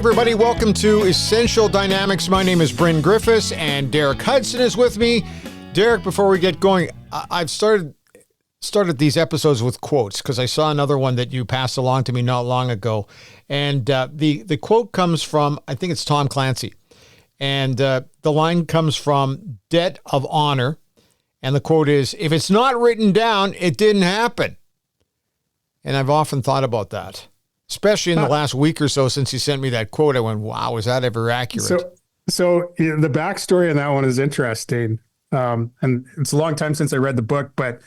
everybody. Welcome to Essential Dynamics. My name is Bryn Griffiths, and Derek Hudson is with me. Derek, before we get going, I've started these episodes with quotes because I saw another one that you passed along to me not long ago. And the quote comes from, I think it's Tom Clancy. And the line comes from Debt of Honor. And the quote is, if it's not written down, it didn't happen. And I've often thought about that. Especially in the last week or so since you sent me that quote, I went, wow, is that ever accurate? So the backstory on that one is interesting. And it's a long time since I read the book, but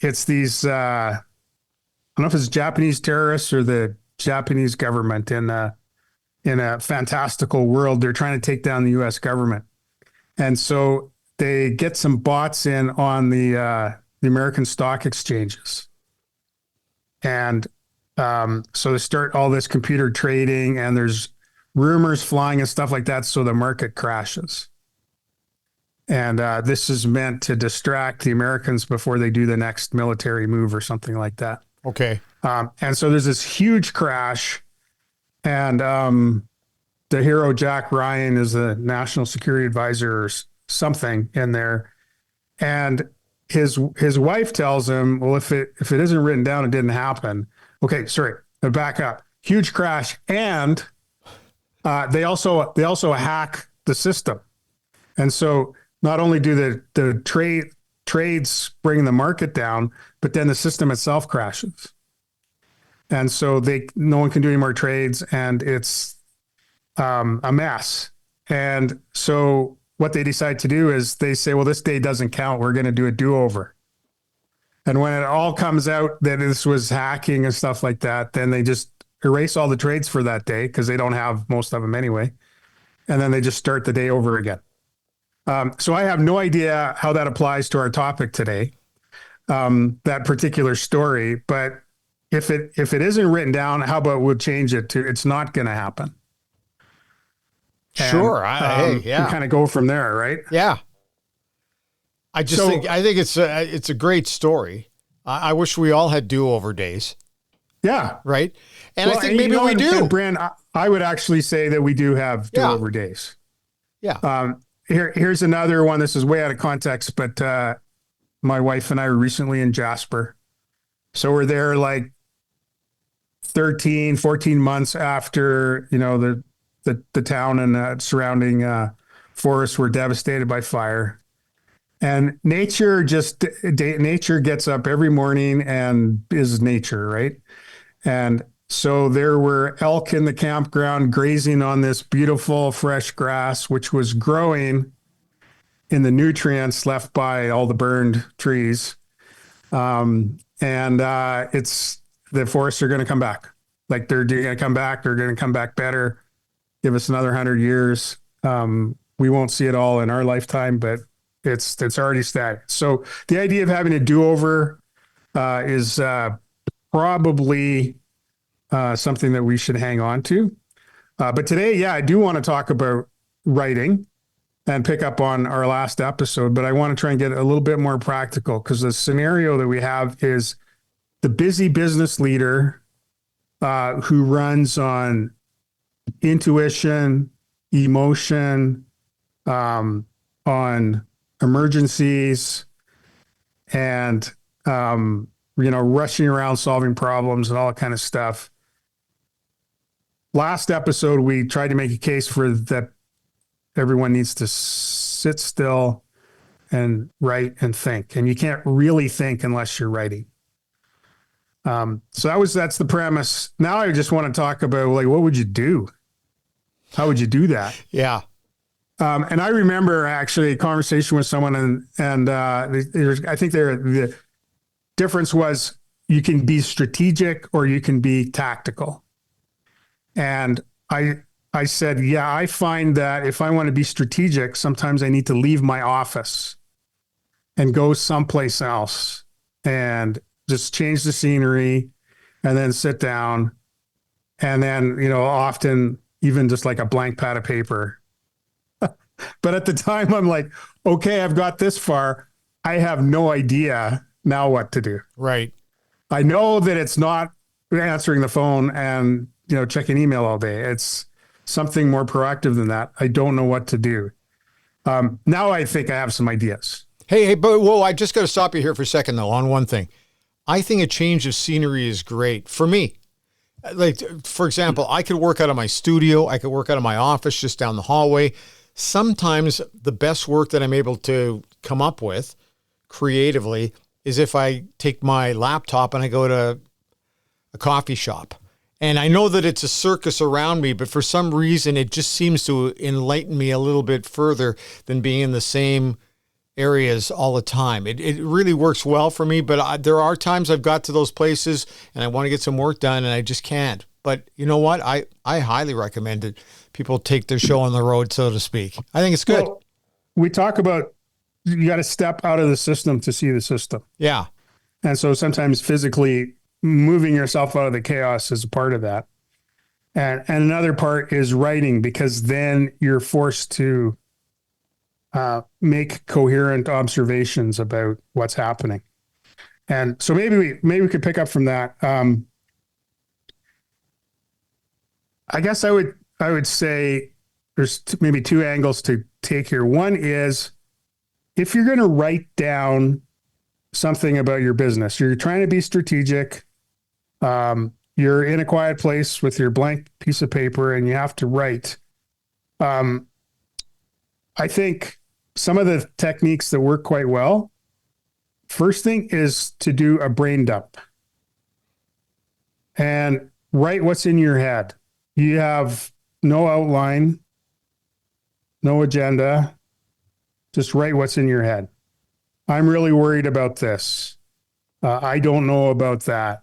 it's these, I don't know if it's Japanese terrorists or the Japanese government in a fantastical world. They're trying to take down the U.S. government. And so they get some bots in on the American stock exchanges. And so they start all this computer trading, and there's rumors flying and stuff like that. So the market crashes. And this is meant to distract the Americans before they do the next military move or something like that. Okay. And so there's this huge crash, and the hero Jack Ryan is the national security advisor or something in there. And his wife tells him, well, if it isn't written down, it didn't happen. Okay, sorry, back up. Huge crash, and they also hack the system, and so not only do the trades bring the market down, but then the system itself crashes, and so no one can do any more trades, and it's a mess. And so what they decide to do is they say, well, this day doesn't count. We're going to do a do-over. And when it all comes out that this was hacking and stuff like that, then they just erase all the trades for that day because they don't have most of them anyway. And then they just start the day over again. So I have no idea how that applies to our topic today, that particular story. But if it isn't written down, how about we'll change it to it's not going to happen? And, sure. Hey, yeah. kind of go from there, right? Yeah. I think it's a great story. I wish we all had do-over days. Yeah. Right. And I think maybe we do. Bryn, I would actually say that we do have do-over days. Yeah. Here's another one. This is way out of context, but my wife and I were recently in Jasper. So we're there like 13, 14 months after, the town and surrounding forests were devastated by fire. And nature gets up every morning and is nature, right? And so there were elk in the campground grazing on this beautiful fresh grass, which was growing in the nutrients left by all the burned trees. The forests are going to come back. Like they're going to come back. They're going to come back better. Give us another 100 years. We won't see it all in our lifetime, but it's already static. So the idea of having a do-over is probably something that we should hang on to. But today, I do want to talk about writing and pick up on our last episode, but I want to try and get a little bit more practical because the scenario that we have is the busy business leader who runs on intuition, emotion, on emergencies, and rushing around solving problems and all that kind of stuff. Last episode, we tried to make a case for that everyone needs to sit still and write and think, and you can't really think unless you're writing. So that's the premise. Now I just want to talk about what would you do? How would you do that? Yeah. And I remember actually a conversation with someone, and I think the difference was you can be strategic or you can be tactical. And I said, I find that if I want to be strategic, sometimes I need to leave my office and go someplace else and just change the scenery and then sit down. And then, often even just like a blank pad of paper. But at the time I'm like, okay, I've got this far. I have no idea now what to do. Right. I know that it's not answering the phone and, checking email all day. It's something more proactive than that. I don't know what to do. Now I think I have some ideas. Hey, but whoa, I just got to stop you here for a second though on one thing. I think a change of scenery is great for me. Like, for example, I could work out of my studio. I could work out of my office just down the hallway. Sometimes the best work that I'm able to come up with creatively is if I take my laptop and I go to a coffee shop. And I know that it's a circus around me, but for some reason, it just seems to enlighten me a little bit further than being in the same areas all the time. It really works well for me, but there are times I've got to those places and I want to get some work done and I just can't. But you know what? I highly recommend it. People take their show on the road, so to speak. I think it's good. Well, we talk about you got to step out of the system to see the system. Yeah. And so sometimes physically moving yourself out of the chaos is a part of that. And another part is writing, because then you're forced to make coherent observations about what's happening. And so maybe we could pick up from that. I guess I would say there's maybe two angles to take here. One is, if you're going to write down something about your business, you're trying to be strategic, you're in a quiet place with your blank piece of paper and you have to write. I think some of the techniques that work quite well, first thing is to do a brain dump and write what's in your head. You have no outline, no agenda, just write what's in your head. I'm really worried about this. I don't know about that.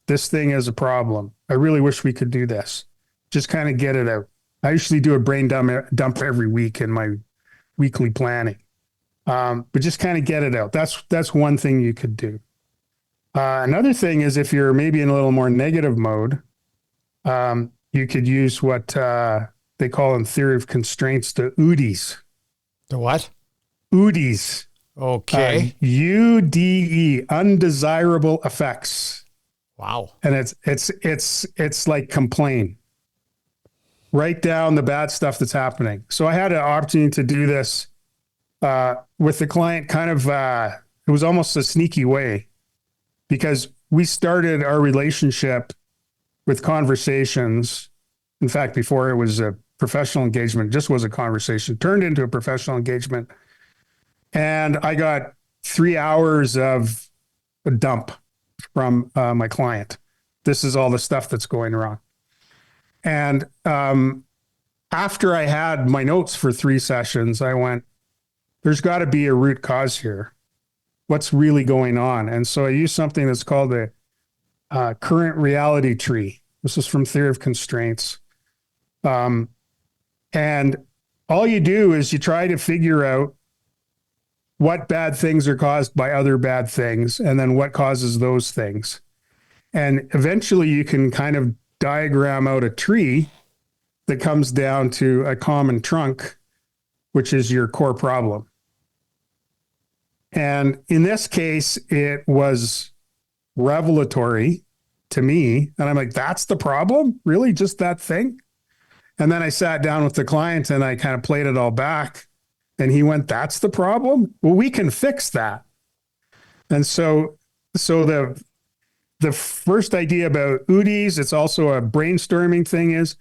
This thing is a problem. I really wish we could do this. Just kind of get it out. I usually do a brain dump every week in my weekly planning. But just kind of get it out. That's one thing you could do. Another thing is, if you're maybe in a little more negative mode, you could use what they call in theory of constraints, the UDEs. The what? UDEs. Okay. UDE, undesirable effects. Wow. And it's like complain. Write down the bad stuff that's happening. So I had an opportunity to do this with the client, kind of, it was almost a sneaky way, because we started our relationship with conversations. In fact, before it was a professional engagement, just was a conversation, turned into a professional engagement. And I got 3 hours of a dump from my client. This is all the stuff that's going wrong. And after I had my notes for 3 sessions, I went, there's got to be a root cause here. What's really going on? And so I used something that's called the current reality tree. This is from Theory of Constraints. And all you do is you try to figure out what bad things are caused by other bad things, and then what causes those things. And eventually you can kind of diagram out a tree that comes down to a common trunk, which is your core problem. And in this case, it was revelatory to me. And I'm like, that's the problem? Really? Just that thing? And then I sat down with the client and I kind of played it all back. And he went, that's the problem? Well, we can fix that. And so the first idea about UDEs, it's also a brainstorming thing, is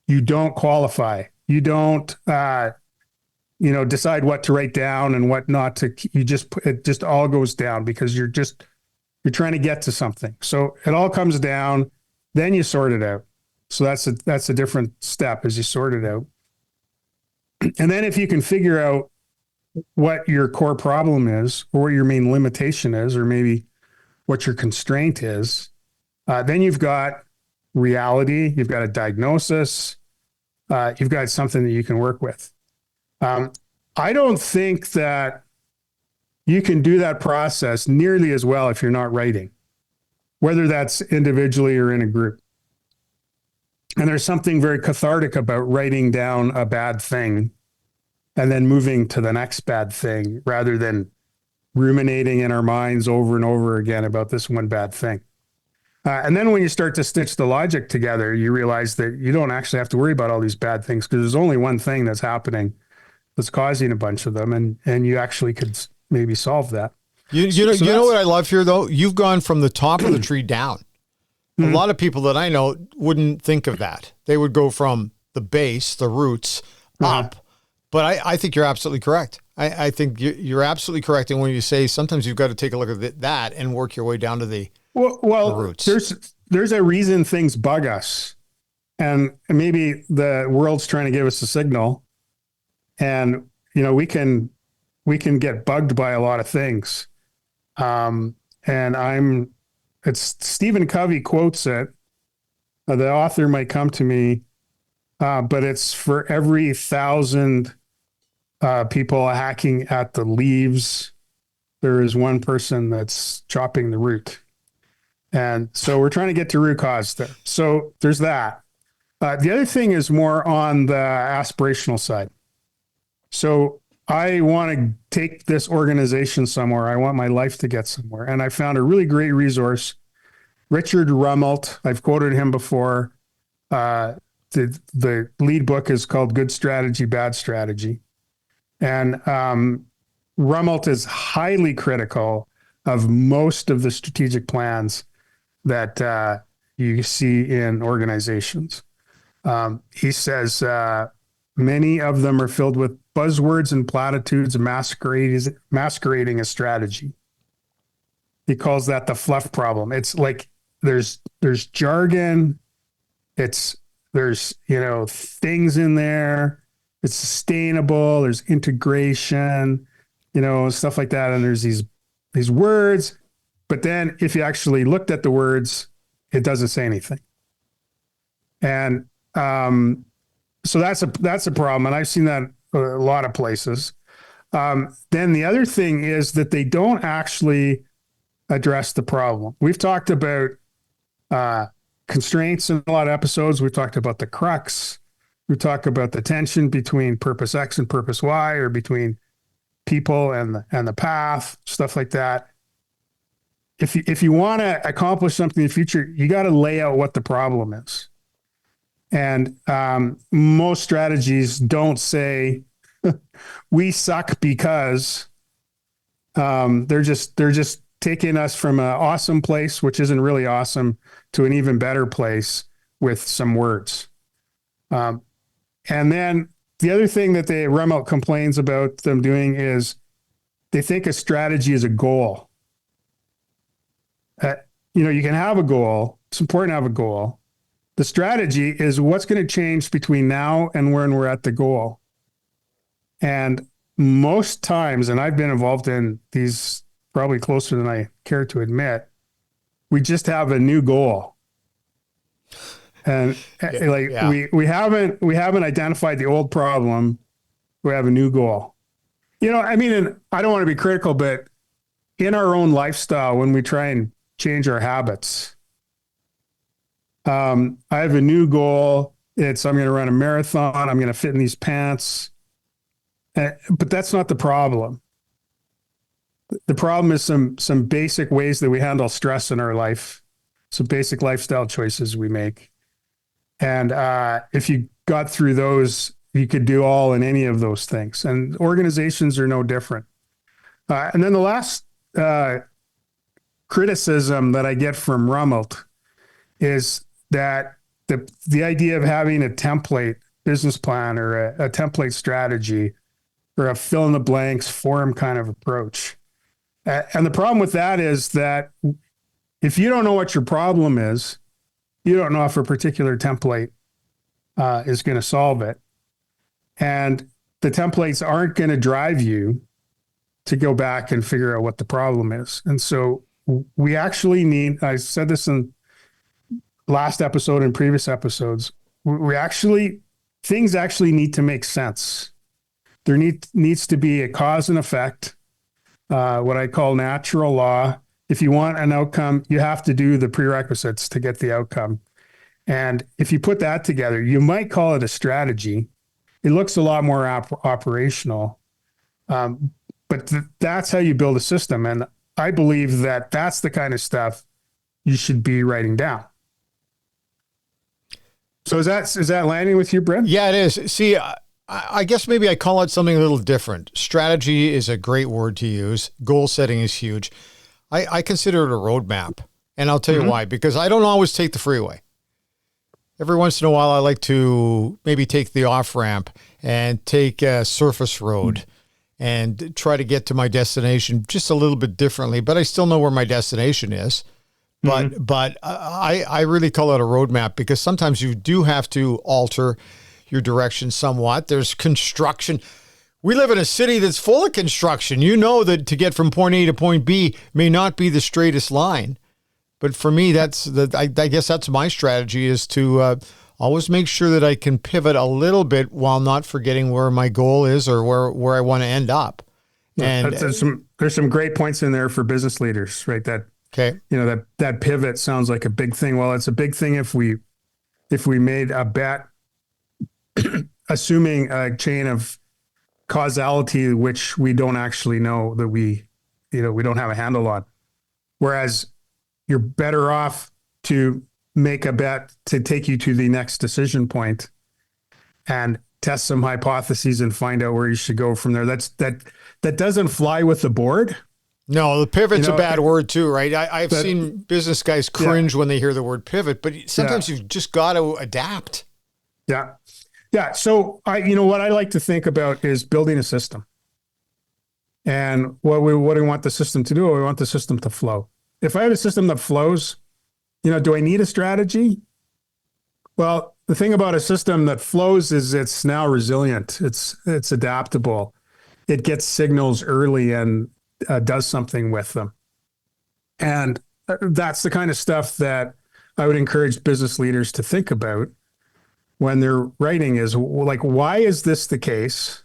you don't qualify. You don't, decide what to write down and what not to. It just all goes down, because you're trying to get to something. So it all comes down, then you sort it out. So that's a different step, as you sort it out. And then if you can figure out what your core problem is, or what your main limitation is, or maybe what your constraint is, then you've got reality, you've got a diagnosis, you've got something that you can work with. I don't think that you can do that process nearly as well if you're not writing, whether that's individually or in a group. And there's something very cathartic about writing down a bad thing and then moving to the next bad thing, rather than ruminating in our minds over and over again about this one bad thing. And then when you start to stitch the logic together, you realize that you don't actually have to worry about all these bad things because there's only one thing that's happening that's causing a bunch of them, and you actually could maybe solve that. You know what I love here though? You've gone from the top of the tree down. A lot of people that I know wouldn't think of that. They would go from the base, the roots, up. But I think you're absolutely correct. I think you're absolutely correct. And when you say sometimes you've got to take a look at that and work your way down to the roots. There's a reason things bug us, and maybe the world's trying to give us a signal, and we can get bugged by a lot of things. It's Stephen Covey quotes it. The author might come to me, but it's for every 1,000 people hacking at the leaves, there is one person that's chopping the root. And so we're trying to get to root cause there. So there's that. The other thing is more on the aspirational side. So I want to take this organization somewhere. I want my life to get somewhere. And I found a really great resource, Richard Rummelt. I've quoted him before. The lead book is called Good Strategy, Bad Strategy. And Rummelt is highly critical of most of the strategic plans that you see in organizations. He says many of them are filled with buzzwords and platitudes masquerading a strategy. He calls that the fluff problem. It's like there's jargon. There's things in there. It's sustainable. There's integration, stuff like that. And there's these words, but then if you actually looked at the words, it doesn't say anything. And so that's a problem. And I've seen that a lot of places. Then the other thing is that they don't actually address the problem. We've talked about constraints in a lot of episodes. We've talked about the crux. We talk about the tension between purpose X and purpose Y, or between people and the path, stuff like that. If you want to accomplish something in the future, you got to lay out what the problem is. And most strategies don't say we suck because they're just taking us from an awesome place, which isn't really awesome, to an even better place with some words. And then the other thing that Rummelt complains about them doing is they think a strategy is a goal. You can have a goal. It's important to have a goal. The strategy is what's going to change between now and when we're at the goal. And most times, and I've been involved in these probably closer than I care to admit, we just have a new goal. And we haven't identified the old problem. We have a new goal. And I don't want to be critical, but in our own lifestyle, when we try and change our habits, I have a new goal. I'm going to run a marathon. I'm going to fit in these pants. But that's not the problem. The problem is some basic ways that we handle stress in our life, some basic lifestyle choices we make. And if you got through those, you could do all in any of those things. And organizations are no different. And then the last criticism that I get from Rummelt is that the idea of having a template business plan or a template strategy or a fill in the blanks form kind of approach. And the problem with that is that if you don't know what your problem is, you don't know if a particular template is going to solve it. And the templates aren't going to drive you to go back and figure out what the problem is. And so we actually need, I said this in last episode and previous episodes, things actually need to make sense. There needs to be a cause and effect, what I call natural law. If you want an outcome, you have to do the prerequisites to get the outcome. And if you put that together, you might call it a strategy. It looks a lot more operational, but that's how you build a system. And I believe that that's the kind of stuff you should be writing down. So is that landing with you, Bryn? Yeah, it is. See, I guess maybe I call it something a little different. Strategy is a great word to use. Goal setting is huge. I consider it a roadmap. And I'll tell you why, because I don't always take the freeway. Every once in a while, I like to maybe take the off ramp and take a surface road and try to get to my destination just a little bit differently, but I still know where my destination is. But I really call it a roadmap because sometimes you do have to alter your direction somewhat. There's construction. We live in a city that's full of construction. You know that to get from point A to point B may not be the straightest line. But for me, I guess that's my strategy, is to always make sure that I can pivot a little bit while not forgetting where my goal is or where I want to end up. And there's some great points in there for business leaders, right? okay. That pivot sounds like a big thing. Well, it's a big thing if we made a bet, assuming a chain of causality, which we don't actually know, that we don't have a handle on. Whereas you're better off to make a bet to take you to the next decision point and test some hypotheses and find out where you should go from there. That doesn't fly with the board. No, the pivot's a bad word too, right? I've seen business guys cringe when they hear the word pivot, but sometimes you've just got to adapt. Yeah. Yeah. So what I like to think about is building a system. And what do we want the system to do? We want the system to flow. If I have a system that flows, do I need a strategy? Well, the thing about a system that flows is it's now resilient. It's adaptable. It gets signals early and does something with them. And that's the kind of stuff that I would encourage business leaders to think about when they're writing, is like, why is this the case?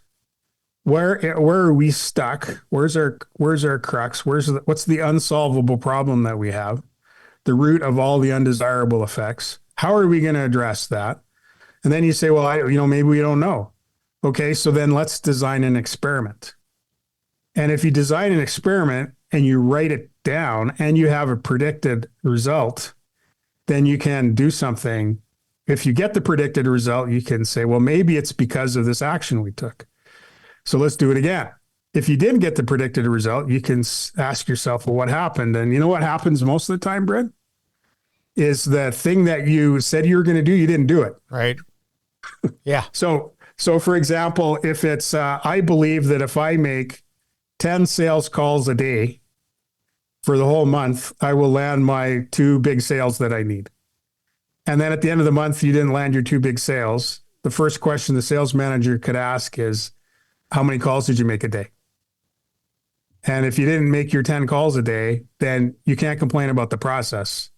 Where are we stuck? Where's our crux? What's the unsolvable problem that we have? The root of all the undesirable effects. How are we going to address that? And then you say, well, maybe we don't know. Okay, so then let's design an experiment. And if you design an experiment and you write it down and you have a predicted result, then you can do something. If you get the predicted result, you can say, well, maybe it's because of this action we took. So let's do it again. If you didn't get the predicted result, you can ask yourself, well, what happened? And you know what happens most of the time, Bryn? Is the thing that you said you were going to do, you didn't do it. Right. Yeah. So for example, if it's, I believe that if I make 10 sales calls a day for the whole month, I will land my 2 big sales that I need. And then at the end of the month, you didn't land your 2 big sales. The first question the sales manager could ask is, how many calls did you make a day? And if you didn't make your 10 calls a day, then you can't complain about the process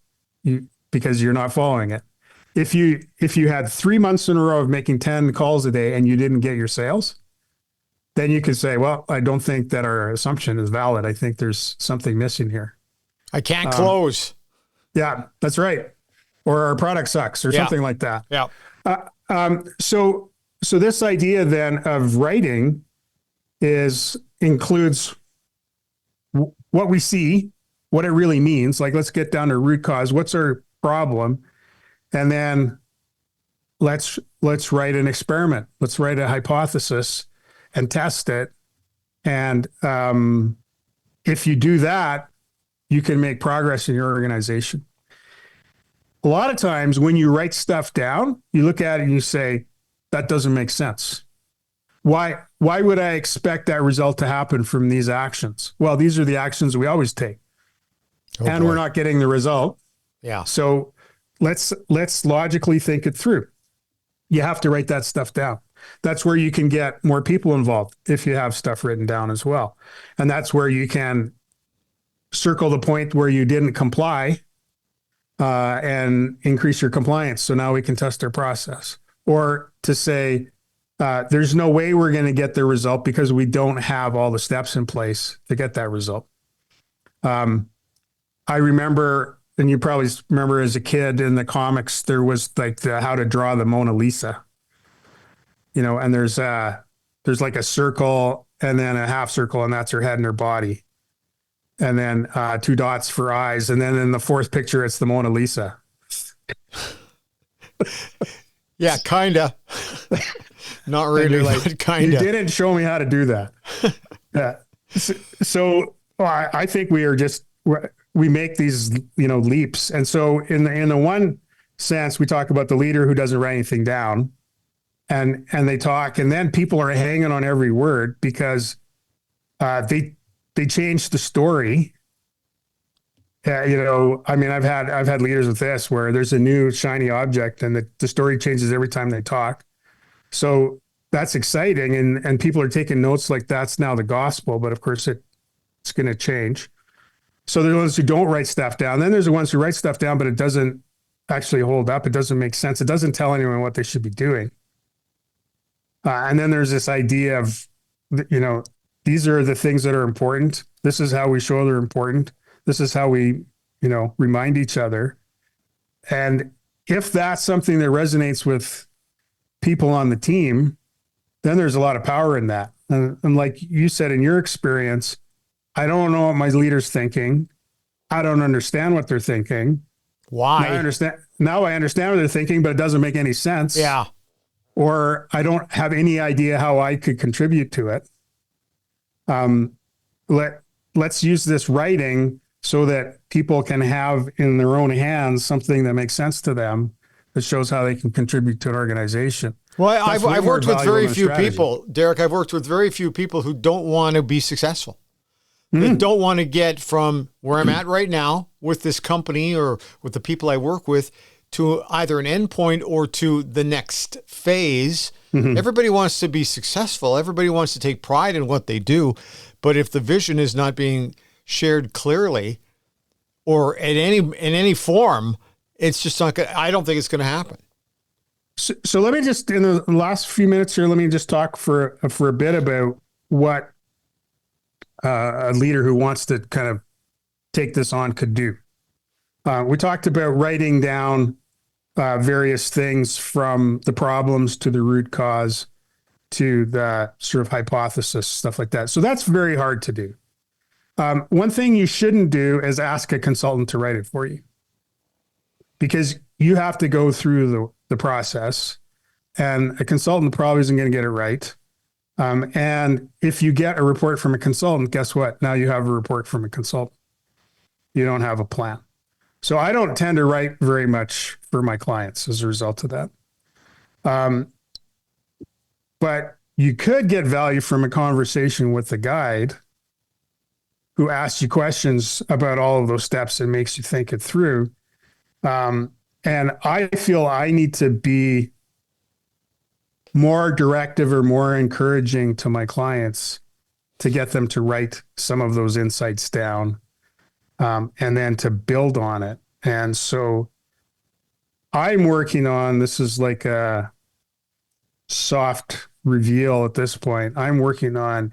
because you're not following it. If you had 3 months in a row of making 10 calls a day and you didn't get your sales, then you could say, well, I don't think that our assumption is valid. I think there's something missing here. I can't close. Yeah, that's right. Or our product sucks or something like that. Yeah. So this idea then of writing includes what we see, what it really means. Like, let's get down to root cause. What's our problem? And then let's write an experiment. Let's write a hypothesis and test it. And if you do that, you can make progress in your organization. A lot of times when you write stuff down, you look at it and you say, that doesn't make sense. Why would I expect that result to happen from these actions? Well, these are the actions we always take. And we're not getting the result. Yeah. So let's logically think it through. You have to write that stuff down. That's where you can get more people involved if you have stuff written down as well. And that's where you can circle the point where you didn't comply and increase your compliance. So now we can test our process. Or to say, there's no way we're going to get the result because we don't have all the steps in place to get that result. I remember, and you probably remember as a kid in the comics, there was like how to draw the Mona Lisa, and there's like a circle and then a half circle, and that's her head and her body. and then two dots for eyes. And then in the fourth picture, it's the Mona Lisa. Yeah, kinda. Not really, like, but kinda. You didn't show me how to do that. Yeah. So I think we make these, leaps. And so in the one sense, we talk about the leader who doesn't write anything down, and they talk, and then people are hanging on every word because they change the story. I've had leaders with this where there's a new shiny object and the story changes every time they talk. So that's exciting, and people are taking notes like that's now the gospel, but of course it's going to change. So there's ones who don't write stuff down. Then there's the ones who write stuff down, but it doesn't actually hold up. It doesn't make sense. It doesn't tell anyone what they should be doing. And then there's this idea of, these are the things that are important. This is how we show they're important. This is how we, remind each other. And if that's something that resonates with people on the team, then there's a lot of power in that. And like you said, in your experience, I don't know what my leader's thinking. I don't understand what they're thinking. Why? Now I understand what they're thinking, but it doesn't make any sense. Yeah. Or I don't have any idea how I could contribute to it. Let's use this writing so that people can have in their own hands something that makes sense to them, that shows how they can contribute to an organization. Well, I've worked with very few people, Derek. I've worked with very few people who don't want to be successful. They don't want to get from where I'm at right now with this company or with the people I work with to either an endpoint or to the next phase. Everybody wants to be successful. Everybody wants to take pride in what they do. But if the vision is not being shared clearly or in any form, it's just not going. I don't think it's going to happen. So let me just, in the last few minutes here, let me just talk for a bit about what a leader who wants to kind of take this on could do. We talked about writing down various things, from the problems to the root cause to the sort of hypothesis, stuff like that. So that's very hard to do. One thing you shouldn't do is ask a consultant to write it for you, because you have to go through the process, and a consultant probably isn't going to get it right. And if you get a report from a consultant, guess what? Now you have a report from a consultant. You don't have a plan. So I don't tend to write very much for my clients as a result of that. But you could get value from a conversation with the guide who asks you questions about all of those steps and makes you think it through. And I feel I need to be more directive or more encouraging to my clients to get them to write some of those insights down, and then to build on it. And so I'm working on, this is like a soft reveal at this point, I'm working on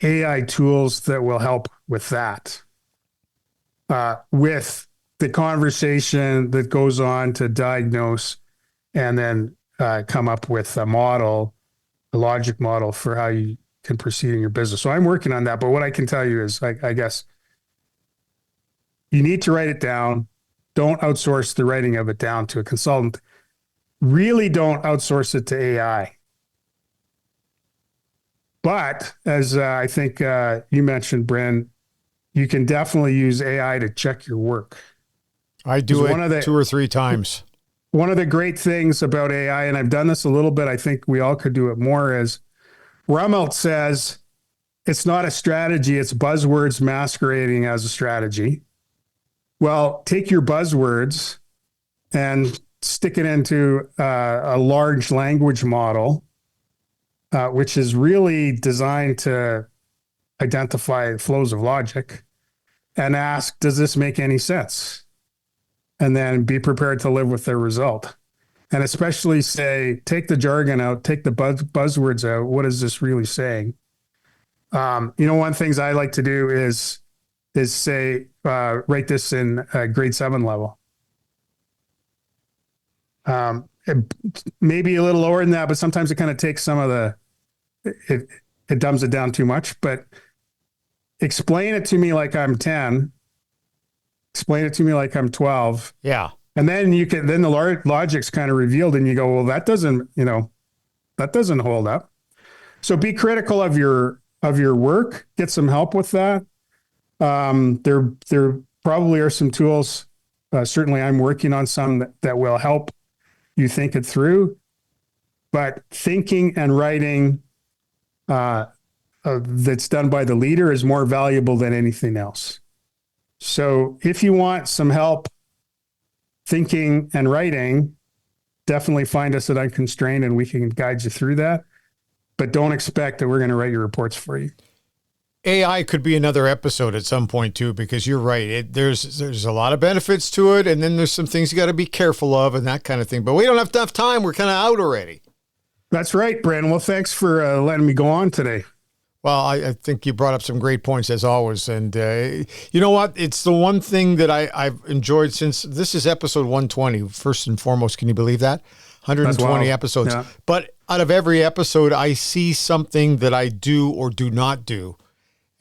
AI tools that will help with that, with the conversation that goes on to diagnose and then come up with a model, a logic model for how you can proceed in your business. So I'm working on that. But what I can tell you is, I guess, you need to write it down. Don't outsource the writing of it down to a consultant. Really don't outsource it to AI. But as I think you mentioned, Bryn, you can definitely use AI to check your work. I do it 2 or 3 times. One of the great things about AI, and I've done this a little bit, I think we all could do it more, is Rummelt says it's not a strategy, it's buzzwords masquerading as a strategy. Well, take your buzzwords and stick it into a large language model, which is really designed to identify flows of logic, and ask, does this make any sense? And then be prepared to live with the result. And especially say, take the jargon out, take the buzzwords out. What is this really saying? One of the things I like to do is say, write this in grade 7 level. Maybe a little lower than that, but sometimes it kind of takes some of it dumbs it down too much. But explain it to me like I'm 10, explain it to me like I'm 12. Yeah. And then then the logic's kind of revealed and you go, well, that doesn't hold up. So be critical of your work, get some help with that. There probably are some tools. Certainly I'm working on some that will help you think it through, but thinking and writing, that's done by the leader is more valuable than anything else. So if you want some help thinking and writing, definitely find us at Unconstrained and we can guide you through that. But don't expect that we're going to write your reports for you. AI could be another episode at some point too, because you're right. There's a lot of benefits to it, and then there's some things you got to be careful of and that kind of thing. But we don't have enough time. We're kind of out already. That's right, Bryn. Well, thanks for letting me go on today. Well, I think you brought up some great points as always. And you know what? It's the one thing that I've enjoyed since this is episode 120. First and foremost, can you believe that? 120 episodes. Yeah. But out of every episode, I see something that I do or do not do.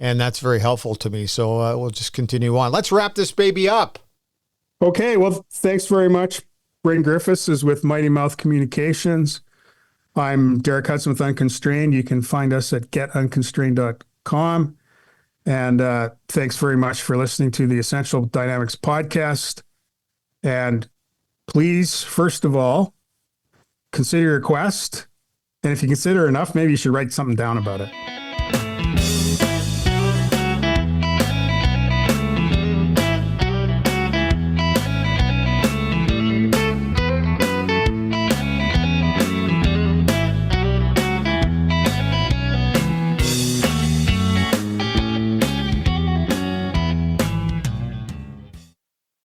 And that's very helpful to me. So we'll just continue on. Let's wrap this baby up. Okay. Well, thanks very much. Bryn Griffiths is with Mighty Mouth Communications. I'm Derek Hudson with Unconstrained. You can find us at getunconstrained.com. And thanks very much for listening to the Essential Dynamics podcast. And please, first of all, consider your quest. And if you consider enough, maybe you should write something down about it.